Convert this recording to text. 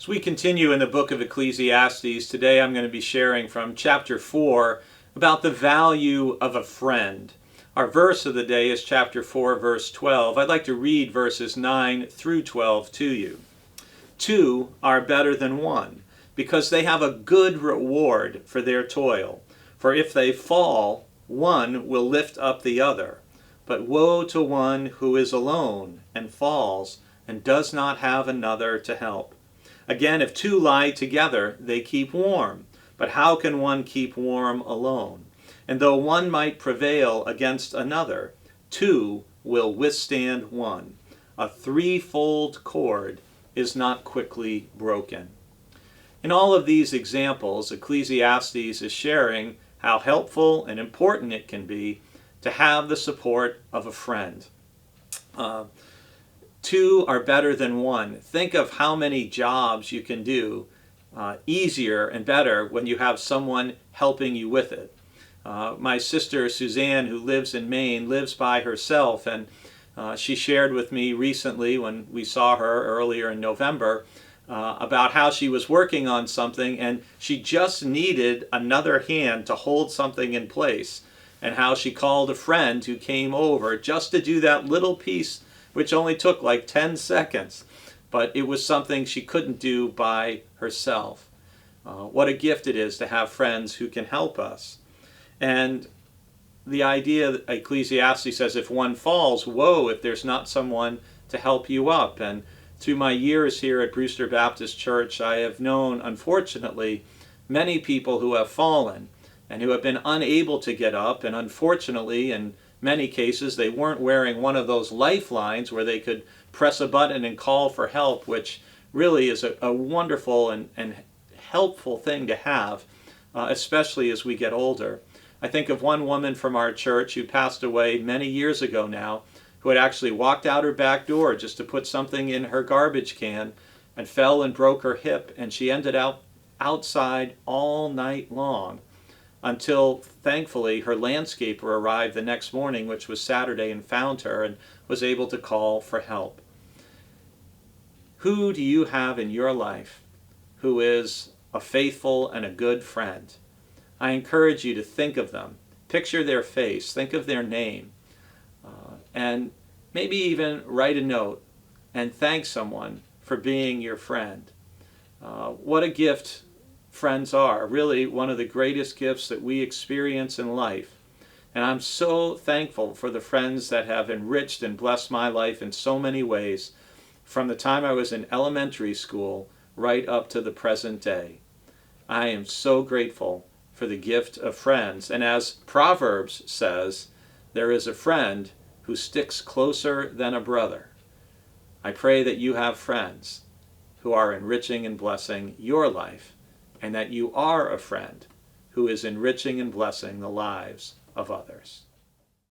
As we continue in the book of Ecclesiastes, today I'm going to be sharing from chapter 4 about the value of a friend. Our verse of the day is chapter 4, verse 12. I'd like to read verses 9 through 12 to you. Two are better than one, because they have a good reward for their toil. For if they fall, one will lift up the other. But woe to one who is alone and falls and does not have another to help. Again, if two lie together, they keep warm. But how can one keep warm alone? And though one might prevail against another, two will withstand one. A threefold cord is not quickly broken. In all of these examples, Ecclesiastes is sharing how helpful and important it can be to have the support of a friend. Two are better than one. Think of how many jobs you can do easier and better when you have someone helping you with it. My sister Suzanne, who lives in Maine, lives by herself, and she shared with me recently when we saw her earlier in November about how she was working on something and she just needed another hand to hold something in place, and how she called a friend who came over just to do that little piece, which only took like 10 seconds, but it was something she couldn't do by herself. What a gift it is to have friends who can help us. And the idea that Ecclesiastes says, if one falls, woe if there's not someone to help you up. And through my years here at Brewster Baptist Church, I have known, unfortunately, many people who have fallen and who have been unable to get up, and unfortunately, in many cases, they weren't wearing one of those lifelines where they could press a button and call for help, which really is a wonderful and helpful thing to have, especially as we get older. I think of one woman from our church who passed away many years ago now, who had actually walked out her back door just to put something in her garbage can and fell and broke her hip, and she ended up outside all night long until, thankfully, her landscaper arrived the next morning, which was Saturday, and found her and was able to call for help. Who do you have in your life who is a faithful and a good friend? I encourage you to think of them. Picture their face. Think of their name. And maybe even write a note and thank someone for being your friend. What a gift friends are. Really one of the greatest gifts that we experience in life. And I'm so thankful for the friends that have enriched and blessed my life in so many ways, from the time I was in elementary school right up to the present day. I am so grateful for the gift of friends. And as Proverbs says, there is a friend who sticks closer than a brother. I pray that you have friends who are enriching and blessing your life, and that you are a friend who is enriching and blessing the lives of others.